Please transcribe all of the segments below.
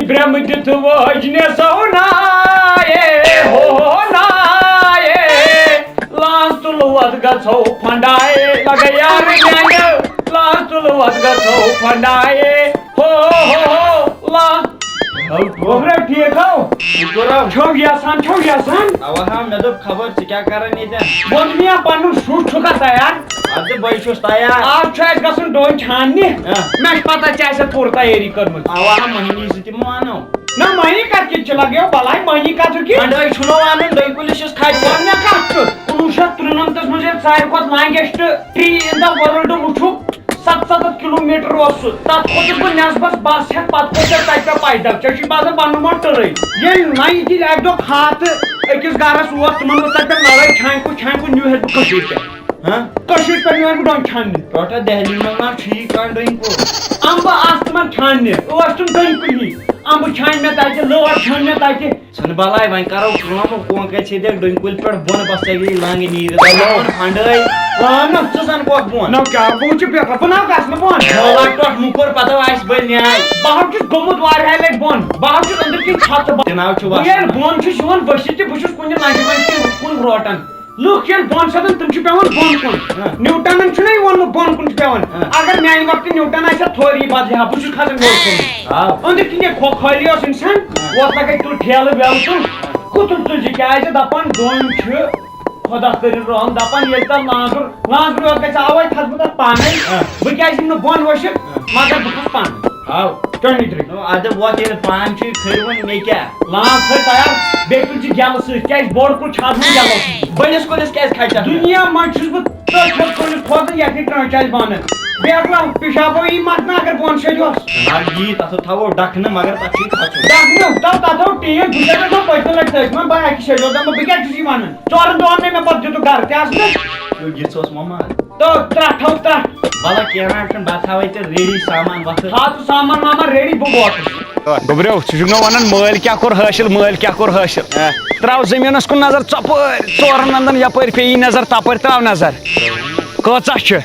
ब्रह्मदित वजने सौनाए हो नाए लास तुलवत गछौ फंडाए लगे यार न्याय लास तुलवत गछौ फंडाए हो ला गोबरा ठीक हो छो यासान अवा हम मे दोप खबर छ क्या करन इधर बोल मिया पन्नु सूट छुका तैयार आज बई छुस तैयार आज छ गसन डोन छानने मैं पता छ ऐसे पूरी तैयारी करमु अवा हम महीनी से मानो ना महीनी का किच लगे बलाई महीनी का छुकी अंडई छुनो आनन डई पुलिस खाइ वन्ने का 1993 मुझे साइड को longest tree in the world उठु 7 किलोमीटर वस तत खोज बस नसबस बस है पत खोज तक पैदल चशी बाज बनु मोटर ये नई दी एक दो खात एकस गारस वो तुमन तक लड़ाई छान को न्यू हेड कशीर पे हां कशीर पे न्यू हेड डोन छान टोटा दिल्ली में ना ठीक कान ड्रिंक को अंब आस्तमन छान ओस्तुम ड्रिंक कुली अंब छान में ताके लोर छान में ताके सन बलाई वहीं करो काम को के छे देख डोंकुल पर बन बसगी लांग नीर दलोन फंडई न चसन को बोन न क्या बुच पे अपना कास न बोन होला टोट मुकर पता आइस बन न्याय बाहर छ गमुत वार है ले बोन बाहर छ अंदर की छत जनाव छ वास ये बोन छ शोन बसित बुछ कुन लांगे बन कुन रोटन लुक खेल बोन सदन तुम छ पेवन बोन कुन न्यूटन छ नहीं वन बोन कुन छ पेवन अगर न्याय वक्त न्यूटन आइसा थोड़ी बात है बुछ खजन बोल कुन हां अंदर की खो खलियोस इंसान वो तक तू ठेल बेल तू कुतुल तुझ क्या है दपन दोन छ खुदा करिन रहन दपन ये त नाजर और के आवे खसबत पानी बु क्या सिम बोन वश मगर बखस पान हां टर्न इधर आज वो तेरे पान छी खरवन में क्या लांस है तैयार बेकुल जी गल से क्या बोर्ड को छाद में गल बनिस कोलिस क्या खाइचा दुनिया में छुस बु तो छत को खोद या कि ट्रांचाइज बान बेगला पिशाबो ई मत ना अगर बोन से जोस जी तस थावो डखन मगर तछी खाचो डखन ततो टीए गुजर तो पैसा लगता है मैं बाय कि से जोदा मैं बिका छी मान चोर दोन में मैं पद तो घर क्या असले यो गिसोस मम्मा तो त्रा बाला केरान बाथावै ते रेडी सामान वक्त हाथ सामान मामा रेडी बोट गोबरेव छुनो वनन मल क्या कोर हासिल त्राव जमीनस कुन नजर चपर चोर नंदन यपर पे नजर तपर त्राव नजर कचा छ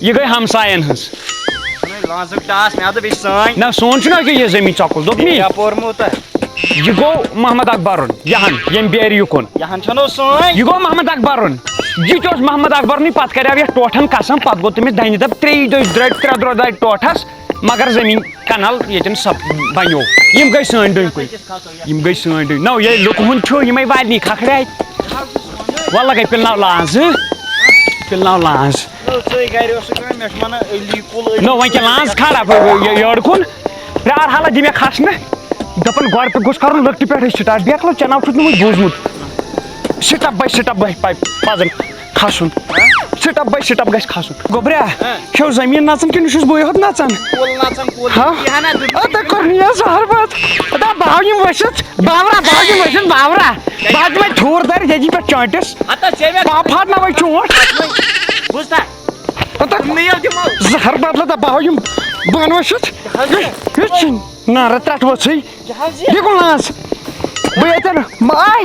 ये गई हमसायन हंस लाजक टास में आदो बिसान ना सोन छ ना कि ये जमीन चकुल दोपनी या पोरमुत ये गो मोहम्मद अकबरुन यहां यम बेर युकुन यहां छनो सोय ये गो मोहम्मद अकबरुन जी तोस मोहम्मद अकबरुन पत करया ये टोठन कसम पत गो तुम दनि दब 3 द्रट टोठस मगर जमीन कनाल येतन सब बनो यम गई सन डंकुल यम गई सन डं नो ये लुकहुन छ यमै वालनी खखड़ाय वल्ला गई पिलनाव लांस सोय गारियो सके मेशमाना एली कुल नो वहीं के लांस खड़ा यड़कुन प्यार हाला दिमे खसने दपन गड़ पे गोस करन लकटी पे स्टार्ट देखलो चनाव छुट नु बोजमुत स्टेप बाय पाजन खसुन स्टेप गस खसुन गोबरा खेव जमीन नाचन कि निशुस बोय होत नाचन कोल यहाना अत करनिया सहर बात अदा बावनी वसत बावरा बाद में ठोर दर जेजी पे चाटस आता सेवे पाफाट ना वई चोट बुझता अता नहीं आउ दिमा जहर बादला दा बावनी बनवसत हिचन ना रत्रट वसई ये को लास बेतर माय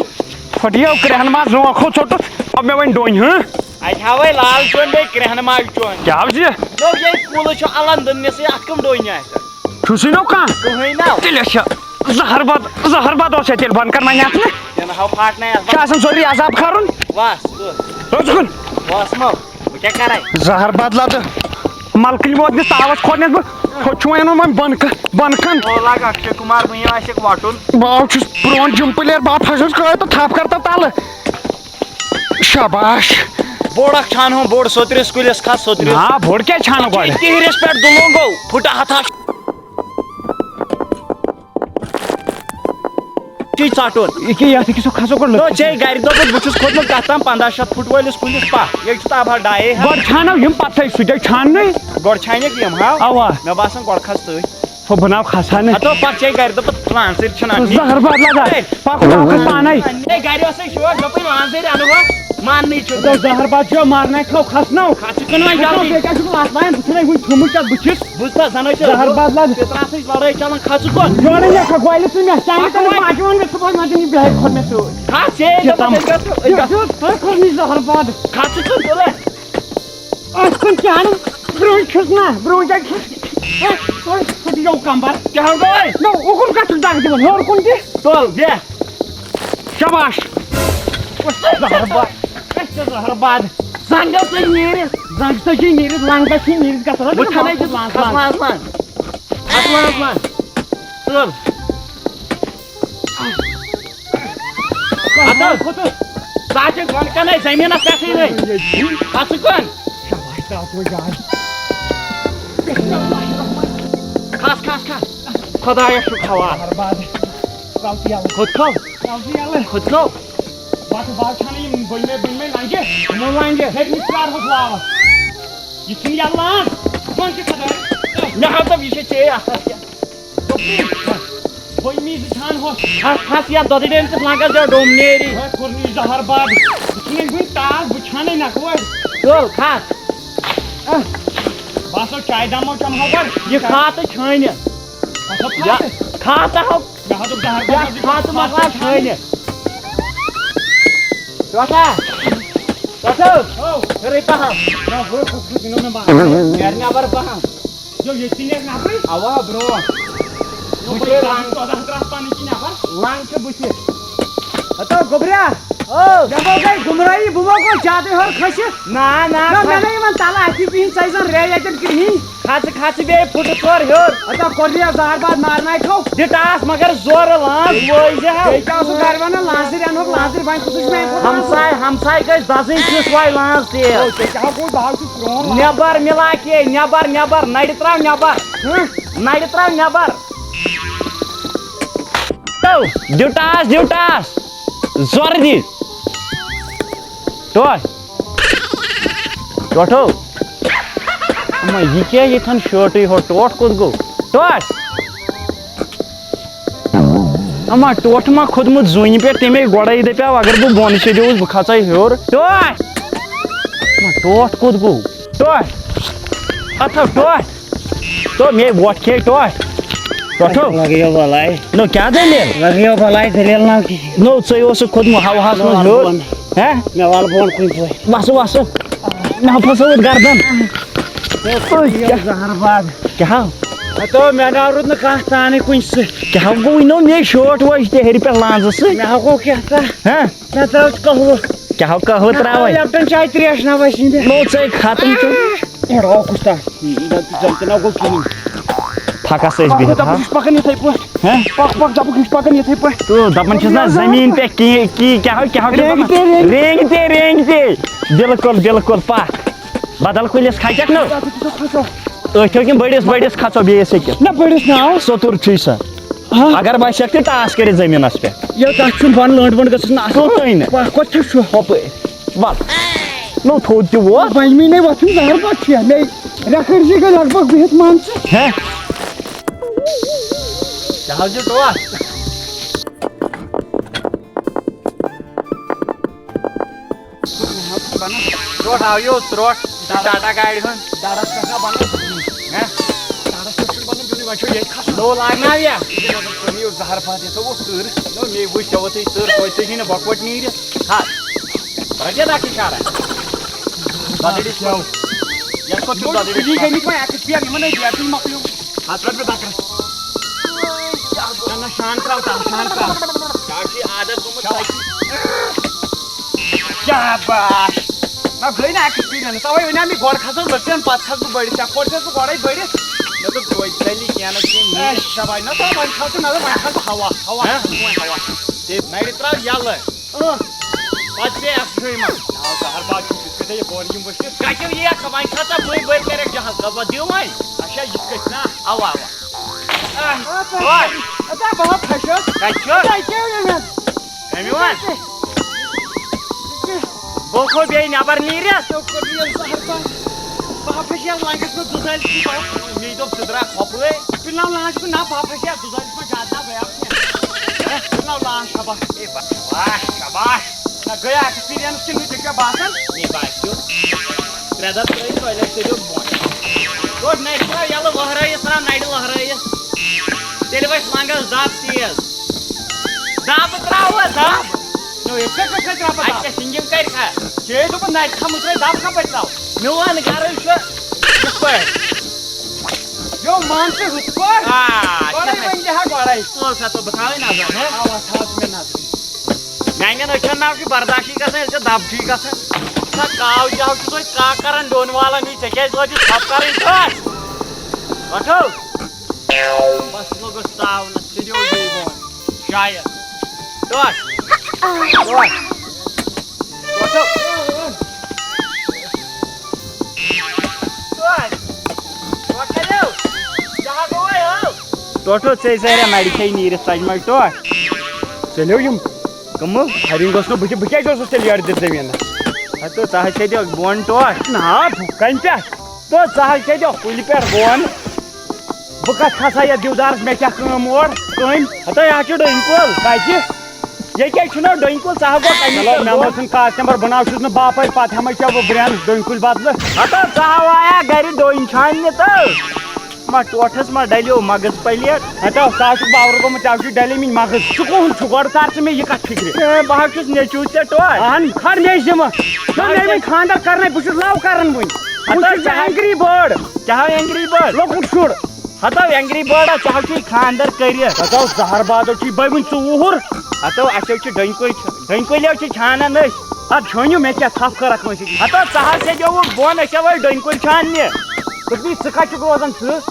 फटिया करहन मा जो खो छोटो अब मैं वन डोइन हां आई हावे लाल चोन बे करहन मा चोन क्या बजे नो ये कुल छ अलन दन्ने से अकम डोइन है खुशिनो का होइना तिलेशा जहर बाद ओसे तेल बन कर माने आपने जना हाउ फाट नहीं क्या सम सॉरी आजाब खारुन वास रोजकुन वास मो क्या कराय जहर बाद लाद मलकली मोद ने तावस खोने खोचुएनो मन बनकन ओ लगा अक्षय कुमार भैया ऐसे वाटुन बाव छ प्रोन जम प्लेयर बाप फसस करे तो थाप करता ताल शाबाश बोड़क छान हो बोड़ सोत्रिस कुलिस खास सोत्रिस हां बोड़ क्या छानो गड की रेस्पेक्ट दुलोंगो फुटा हथा ची चाटोन इके याति किसो खासो कर नो जे गारी दो बुचुस खोदम कहताम 1500 फुट वाले कुलिस पा एक छता भा डाए गड छानो यम पथै सुदै छान नै गड छाइने की हम हां आवा मैं बासन गड खास तो फो बनाव खासाने तो पा जे गारी दो ट्रांसलेट छना जहर बाद लादा पाको पानै ए गारी असे शो गपै आंसर आनुवा मान नहीं छोड़ तो जहर बाद जो मारने खाओ खसनो खाचकन वा जल्दी क्या छु आसमान बुछले हुई छुमुचा बुछिस बुझता जानो छ जहर बाद लाद तेरा से लड़ाई चलन खाचकन जोड़े या खगवाइले तुम चाहे तो माजवन में सब माजनी ब्लैक खोल में तो खाचे खोनी जहर बाद खाचकन तोले आज कौन क्या ब्रो छुसना ब्रो जा Jau kambar. क्या हो गई No, ukun ka tuh dah dimana? Hor kun di. तोल दे शाबाश Zaharbad. Zangga tuh nyirit. Zangga tuh nyirit. Langga sih nyirit kata. वो थाने के आसमान तोल आता साचे कौन का नहीं जमीन पे नहीं पास कौन Shabash kau tuh guys. खास खुदाया शुक्र Zaharbad. Kau tiap. खुद खाओ Kau tiap. खुद खाओ Batu balçanı yemin bölme lange. Mo lange. Teknikler hızlı. Yitin yalan. Konti kadar. यहाँ तो विषय चाहिए आता है Boy mizi tan ho. खास या दो दिन से लगा जो डोमनेरी Kurni Zaharbad. Bukinin gun tas bıçağını nakwa. तोल खास Baso çay damo çam haber. ये खाते छाने Baso या pate. खाता हो Ya hadu या Zaharbad. खाते मगला छाने Rasa Oh. ngeri paham Ya bro khusus ini memang. biarnya bar paham Yo yetinnya ngapri? awal bro Yo boy lang to dah keras panik ini apa? lang ke busir Atau gobria. oh Jabo gay gumrai bumo ko jate hor khashe. ना ना Na मैंने ये मन ताला आती पीन साइजन रे याजन किरही. खास बे foot कर होर Atau Korea Zaharbad मारना है खो. दिटास मगर जोर लांस वो जे Kau su karwana lansir anok lansir bain khusus में हमसाय गई दसिन किसवाय लांस ते Kau कोई भाव से strong. नेबर मिला के नेबर नड़ त्राव नेबर नड़ त्राव नेबर तो ड्यूटास जोर दी टोटो मैं ये क्या ये थन शर्ट ही हो टोट खुद गो टोट अमा टोट मा खुद मुझ जुइन पे तेमे गोड़ाई दे पे अगर बु बोन से जो बु खाचा हेर टोट टोट खुद गो टोट अच्छा टोट तो मैं वोट के टोट टोटो लगियो भलाई नो क्या दे ले लगियो भलाई दलिल ना की नो चाहिए उसे खुद मु हवा हास में हेर हैं मैं वाल बोन कोई पोय वासु ना फसो गर्दन Zaharbad क्या Atau मैं नारुद न कहताने कुछ से क्या गो नो मे शॉट वॉच ते हेरी पे लांस से मैं को क्या था हैं मैं तो कहूँ क्या का हो त्रावय लेफ्टन चाय त्रेश ना वशिंदे नो से खत्म तो रो कुस्ता जंत ना को किनी फाका से भी Aku tak pakai ni type हैं pak tak pakai ni type तो दपन छना जमीन पे की क्या हो रेंगते बिल्कुल पा बदल कुलिस खाइक न अथो कि बड़िस खचो बेस एक ना बड़िस ना सोतुर छी स अगर बस सकते टास करे जमीनस पे यो ताछुन बन लंड बन गस ना सोतोइन कोछ छु होप बल नो थोद जो वो बजमी ने वथुन Zaharbad छ ले रेकर्ड जी के लगभग बेहत मान छ हैं क्या जो तो रोड आओ रोड टाटा गाड़ी हन Darat kakak banget. हैं Darat kecil banget jadi macam ये khas. लो लागना या Ini Zaharbad itu वो tur. नो मे वो चवते सर कोई से ही न बकवट नहीं रे हां रजे दा की कार है बादड़ी क्या या को तू बादड़ी Ini gini kau yang kesian gimana dia tuh maklum. हाथ रख दाकर Karena shantra काकी आदत तुम cycle Jabash. Na gay na experience. Tawai ini kami gor khasal bersihan pat khasal beri. Cakor se tu gorai beri. न तो कोई चली क्या न कि Shabai na tawai beri khasal na tawai khasal hawa. Hah? Hawa. ते night त्रा याल पाँच पे एक्चुअली में Na Zaharbad kita ya bori yung beri. काकी ये कमाई खाता बोई करे जहां का दियो मैं Asya yisket na. आवा Oy. Ada bawa khasal. काकी Ada kau yang nak. एमीवन बोखो बे नबर नीरे Cakor dia Zaharbad. Bawa khasal langit में दूसरा की बात. मी तो सुधरा खपले Pilau langas को ना bawa khasal दूसरा में जाता गया. Pilau langas shabash. ए वाह शाबाश Na gaya experience के नीचे क्या बात है? नी बाजू त्रदा त्रै टॉयलेट से जो बॉय रोड नाइट त्रा याल लहरा ये सरा नाइट लहरा ये तेरे बस मांगा जाप तेज जाप त्राव जाप No, itu kan kenapa? अच्छा सिंगिंग कर खा Jadi tu pun naik kamu tu dah apa betul? मेवान गारे छ पर Yo, ma मान से हुत को अरे बन जा गड़ाई और सा तो बतावे ना है आवाज हाथ में नजर मैंने नशन नाव की बर्दाश्त गसन से दब ठीक गसन ना काव जाव तो का करन डोन वाला नहीं से के जो सब करन छस अठो बस लोग साव न सिरियो देबो शायद तो अठो टोटो से सारे मेडिसिन नीर सजमा तो चलियो यम कमो हरिंग गोस न बके जोस तेल यार दे देवेन तो सह से दो बोन तो ना कन पे तो सह से दो कुल पे बोन बका खसा या दिवदार में क्या काम और कम तो या छ डोइंकोल काजी ये क्या छनो डोइंकोल सह गो चलो नंबर कस्टमर बनाव छुस न बाप पत हम क्या वो ब्रांड डोइंकुल बदल तो सह आया घर डोइन छान ने तो मा टोठस मा डलियो मगज पलियट हतो सास बावर को मचाव की डली में मगज सुकोन छुगड़ तार से में ये कट फिक्र बाहर कुछ नेचू से तो आन खर में जमा तो नहीं में खानदार करने बुछ लाव करन बुन हतो एंग्री बर्ड चाह एंग्री बर्ड लोग उठ छोड़ हतो एंग्री बर्ड चाह की खानदार करिए हतो जहर बादो की बबुन चूहुर हतो अच्छे छ डोइंकुल छ छाना नस अब छोन्यो में क्या थाप कर रखो सी हतो चाह से जो वो बोन छ वो डोइंकुल छान ने तो भी सका चुक रोजन छ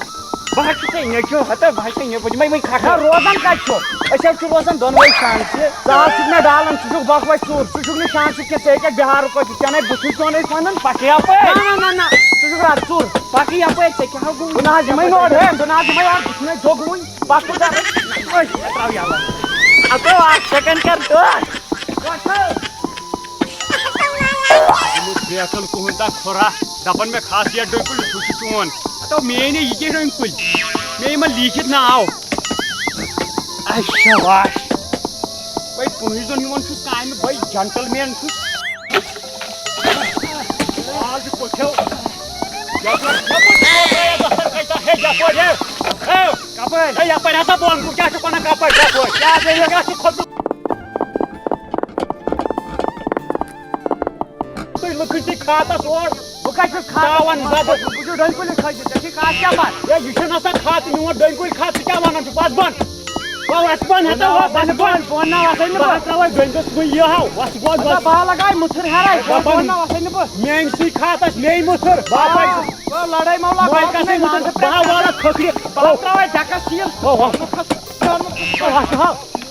बाहर से नेचो हतो बाहर से ने बुझ मैं खा रोजन का छो अच्छा छु रोजन दोन वही शान से सास में डालन छु बकवा चूर छु ने शान छु के के बिहार को चने बुछु चोने कोनन पटिया पे ना छु रात चूर बाकी यहाँ पे क्या हो गया ना जमै नोड है ना जमै यार उसने जोग मुन पास को ओए एत्राव यार अब तो 8 सेकंड कर तो बेकल कोहंता खोरा दपन में खास या डोकुल छु चोन तो मेने ये डोकुल मे म लिखित ना आओ शाबाश भाई पुनिजन हिमन छु कान भाई जेंटलमैन छु आज कोठो या पर आता बोल को क्या कोना कापड़ क्या देगा खुद लुखी खाता सोड बुकाच खावन बाबा बुजु डंकुल खाइ देखि का क्या बात ये युशन असा खात नु डंकुल खात क्या मानन तू पास बन वो वासपन हता वो बन फोन ना वासैन बात रवा डंकुल मु यो हाउ वास बोल बस बा लगाय मुथर हराय फोन ना वासैन बस मेंग सी खातस मेई मुथर बाबा वो लड़ाई मौला भाई का से मुथर बा वाला खखरी रवा जाका सील ओ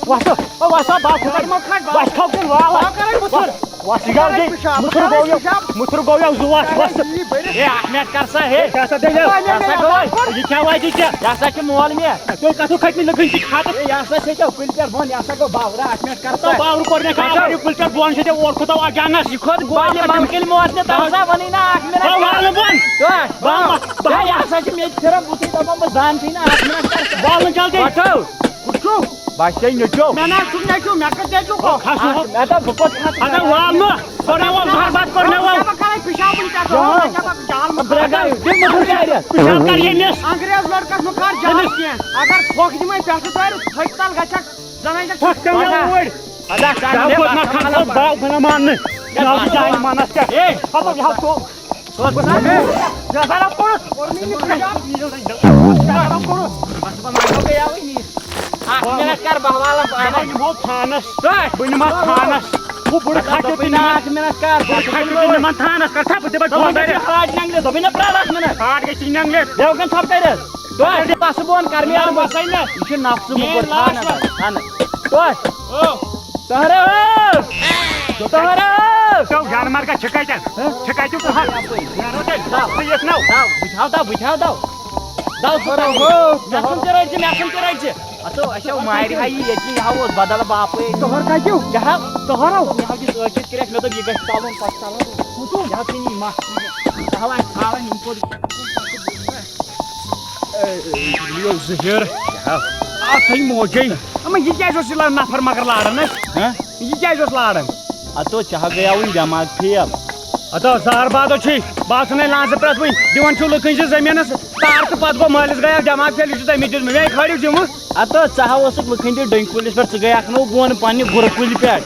वास बाप खबर म खाट वास खाउ के वाला करे मुथर वासिगार दे मुथुर गोया जुवास बस ए अहमद करसा है कैसा दे कैसा गोय ये क्या वाई क्या यासा के मोल में तो का तो खट में लगन की खात ए यासा से तो कुल पर बोन यासा को बावरा अहमद करसा बावरू करने का कुल पर बोन से और खुदा आ जाना सिखत गोय मालकिल मोत ने तसा बनी ना अहमद बावरा बोन तो बा यासा के में तेरा बुती तब हम जान थी ना अहमद करसा बावन चल दे कुछो बाशे नचो मैंने तुम नचो मैं कर दे को खासो मैं तो बहुत खास अरे वाह नो करने वो बाहर बात करने वो करे पेशाब उल्टा को जाल में ब्रेगा दिन में घुस आया पेशाब करिए ने अंग्रेज लड़का में कार जाल किया अगर ठोक दी मैं पैसे तो फटताल गचक जनाई का ठोक के वर्ड अदा साहब ना खाना बाव बना मान ना जाए मानस का ए अब यहां तो जा सारा पुरुष और नहीं पेशाब करो बस बना हो गया वही मिनट कर बहवाला पाना वो थानस बुनमा थानस वो बुड़ खाते बिना मिनट कर बुनमा थानस कर था बते फोन दे आज नंगले तो बिना प्रालास मिनट आठ के सिंग नंगले देवगन सब करे तो ऐसे पास बोन कर मिया बसाई ना इसे नाफ्स मुको थानस तो ओ तहरा तो जान मार का छकाई तो हां ये ना बुझाओ दाव मैसन चरायचे अतो अशा मारी हाई याची हावस बदल बाप तोहर काय क्यों जहा तोहर यहाँ की सोचित करक न तो ये गस तावन पास तावन तू यहाँ से नहीं मा हवा खावा निको लियो जहर आ सही मोजे हम ये क्या जो सिला नफर मगर लाड़न हैं ये क्या जो लाड़न अतो चाह गया वही दिमाग फेल अतो जहर बादो छी बात ने लाज प्रत वही दिवन छु लखन से जमीनस तार तो पद गो मालिस गया दिमाग फेल छ तमी दिस में खड़ी जिम अतो चाह ओसक लखन दे डंग पुलिस पर गया खनो बोन पानी गुर कुल पे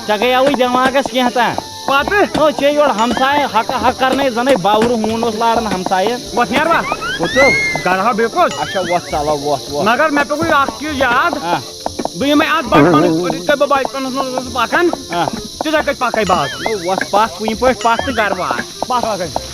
चा गया वही दिमागस के हता पत चे योर हमसाय हक हक करने जने बावर हून उस लाड़न हमसाय वत नेर वा कुतो गरहा बेकोस अच्छा वस चलो वस मगर मैं पे कोई आख चीज याद हां बे मैं आज बात कर बाइक पर पाकन हां तुझा कच पाकै बात वस पास कुइन पे पास घर वास पास